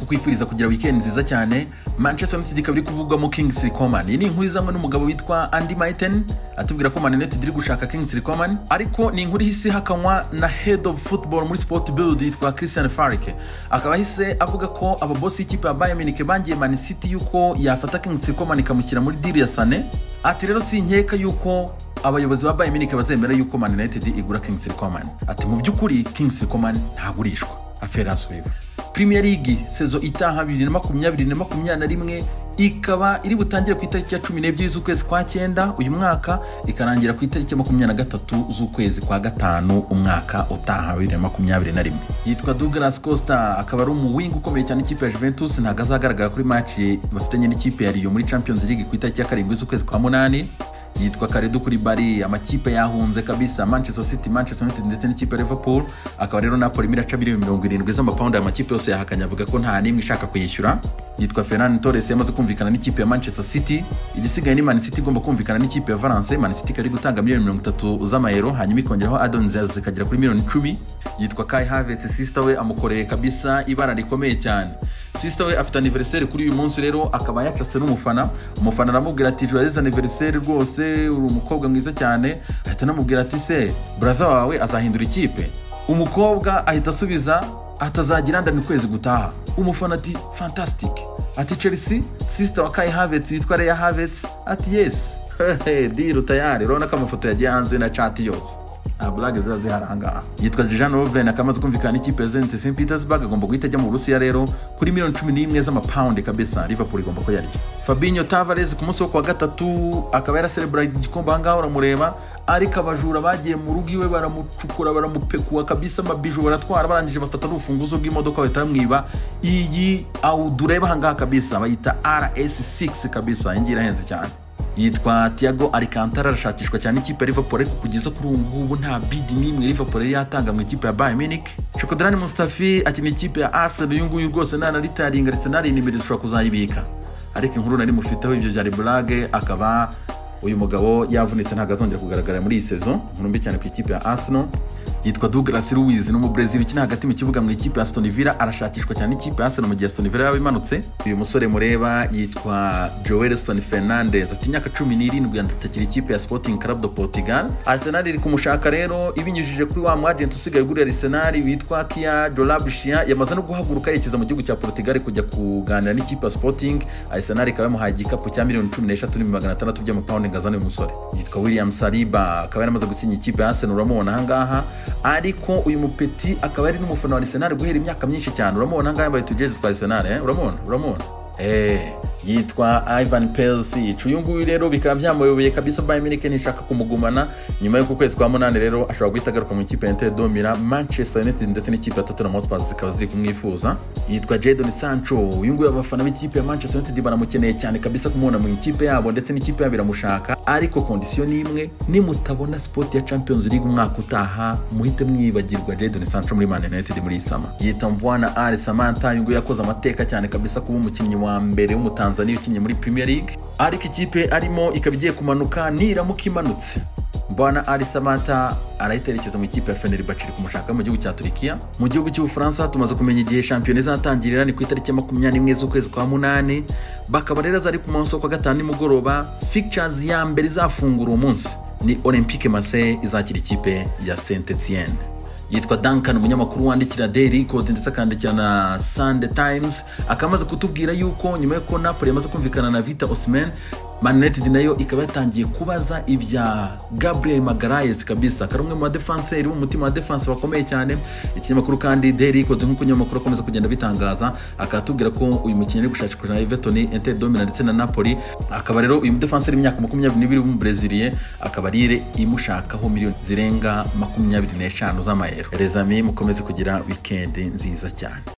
tukwifuriza kugira weekend nziza cyane. Manchester United ikaba iri kuvugwamo Kingsley Coman. Ni inkuru izanwe n'umugabo witwa Andy Maiten atubwira ko Man United iri gushaka Kingsley Coman, ariko ni inkuru ihise hakanywa na head of football muri Sport Build yitwa Christian Farke. Akaba hise avuga ko ababosi y'ikipe ya Bayern Munich bangiye Man City yuko yafata Kingsley Coman ikamushyira muri deal ya Sané. Ati rero sinkeka yuko abayobozi ba Bayern Munich bazemera yuko Man United igura Kingsley Coman. Ati mu byukuri Kingsley Coman ntagurishwa. Afera asubira Premier League sezo itaha 2020-2021 ikaba iri butangire ku itariki ya 12 z'ukwezi kwa 9 uyu mwaka, ikarangira ku itariki ya 23 z'ukwezi kwa 5 umwaka utaha 2021. Yitwa Douglas Costa, akaba ari umuwing ukomeye cyane ikipe ya Juventus. Ntago azagaragara kuri match bafitanye n'ikipe ya Lyon muri Champions League ku itariki ya 7 z'ukwezi kwa 8. Yitwa Kalidou Koulibaly. Amakipe yahunze kabisa Manchester City, Manchester United ndetse n'ikipe ya Liverpool. Akaba rero Napoli miraca 70 z'amapound y'amakipe yose yahakanya avuga ko nta nimwe ishaka kuyishyura. Yitwa Ferran Torres yamaze kumvikana n'ikipe ya Manchester City. Igisigaye ni Man City igomba kumvikana n'ikipe ya Valence. Man City kari gutanga $30 z'amayero, hanyuma ikongeraho add-ons zikagera kuri $10. Yitwa Kai Havertz, sister we amukoreye kabisa ibara rikomeye cyane. Sister we afite anniversaire kuri uyu munsi, rero akaba yacase n'umufana. Umufana aramubwira ati joyeux anniversaire rwose, uri umukobwa mwiza cyane. Ahita namubwira ati se brother wawe azahindura ikipe. Umukobwa ahita asubiza atazagira ndani kwezi gutaha. Umufana ati fantastic. Ati Chelsea, sister wa Kai Havertz yitwa Rhea Havertz. Ati yes. Deal tayari. Urabona ko amafoto yagiye hanze na chat yose. Blague ziba ziharanga. Yitwa Dejan Lovren akamaze kumvikana n'ikipe ya Zenit St Petersburg, agomba guhita ajya mu Burusiya rero kuri $11 z'amapound kabisa. Liverpool igomba ko yarya. Fabinho Tavares ku munsi wa gatatu akaba yara celebrate igikombe ahangaho uramureba, ariko abajura bagiye mu rugo iwe baramucukura baramupekua kabisa, amabiju baratwara, barangije bafata n'urufunguzo rw'imodoka bahita bamwiba. Iyi dureba ahangaha kabisa bayita RS6 kabisa, ingira henze cyane. Yitwa Thiago Alcantara arashakishwa cyane ikipe ya Liverpool, ariko kugeza kuri ubu nta bid nimwe Liverpool yatanga mu ikipe ya Bayern Munich. Shkodran Mustafi ati ni ikipe ya Arsenal uyu nguyu rwose nana ritaringa Arsenal nimero ishobora kuzayibika, ariko inkuru nari mufiteho ibyo byari blague. Akaba uyu mugabo yavunitse ntago azongera kugaragara muri iyi saison, inkuru mbi cyane ku ikipe ya Arsenal. Yitwa Douglas Luiz no mu Brazil ukina hagati mu kibuga mu ikipe ya Aston Villa, arashakishwa cyane ikipe ya Arsenal mu gihe Aston Villa yabimanutse. Uyu musore mureba yitwa Joelson Fernandes, afite imyaka 17 yandatakira ikipe ya Sporting Club de Portugal. Arsenal iri kumushaka rero ibinyujije kuri wa agent usigaye guri Arsenal witwa Kia Dolabishia, yamaze no guhaguruka yerekeza mu gihugu cya Portugal kujya kuganira n'ikipe ya Sporting. Arsenal ikaba yamuhaye igikapu cya $13,600 by'amapound ngazana uyu musore. Yitwa William Saliba, akaba yaramaze gusinya ikipe ya Arsenal, uramubona ahangaha. Ariko uyu mupeti akaba ari n'umufana wa Arsenal guhera imyaka myinshi cyane, uramubona ngaho yambaye tujezi twa Arsenal, uramubona yitwa Ivan Perisic. Uyu nguyu rero bikaba byamuyobeye kabisa, Bayern Munich nishaka kumugumana nyuma y'uko kwezi kwa 8 rero ashobora guhita agaruka mu ikipe ya Inter de Milan, Manchester United ndetse n'ikipe ya Tottenham Hotspur zikaba ziri kumwifuza. Yitwa Jadon Sancho, uyu nguyu abafana b'ikipe ya Manchester United baramukeneye cyane kabisa kumubona mu ikipe yabo, ndetse n'ikipe yabo biramushaka, ariko condition nimwe, nimutabona sport ya Champions League umwaka utaha muhite mwibagirwa Jadon Sancho muri Man United muri Isama. Yitwa Mbwana Ali Samantha, uyu nguyu yakoze amateka cyane kabisa kuba umukinnyi wa mbere w'umutanzania ukinnye muri Premier League, ariko ikipe arimo ikaba igiye kumanuka niramuka imanutse. Mbwana Ali Samantha arahiterekeza mu ikipe ya Fenerbahce kumushaka mu gihugu cya Turkiya. Mu gihugu cy'Ubufaransa tumaze kumenya igihe shampiyona izatangirira, ni ku itariki ya 21 z'ukwezi kwa 8. Bakaba rero zari ku munsi wa 5 nimugoroba. Fixtures ya mbere izafungura umunsi ni Olympique Marseille izakira ikipe ya Saint Etienne. Yitwa Duncan, umunyamakuru wandikira Daily Code ndetse akandikira na Sunday Times, akamaze kutubwira yuko nyuma y'uko Napoli yamaze kumvikana na Victor Osimhen, Man United nayo ikaba yatangiye kubaza ibya Gabriel Magalhaes kabisa, karumwe mu defenseur w'umutima wa defense bakomeye cyane. Ikinyamakuru kandi Daily Code nk'uko nyamakuru akomeza kugenda bitangaza, akatubwira ko uyu mukinnyi ari gushakishwa na Everton, Inter de Milan ndetse na Napoli. Akaba rero uyu defenseur imyaka 22 mu Brazil, akaba rire imushakaho miliyoni zirenga 25 z'amayero. Les amis, mukomeze kugira weekend nziza cyane.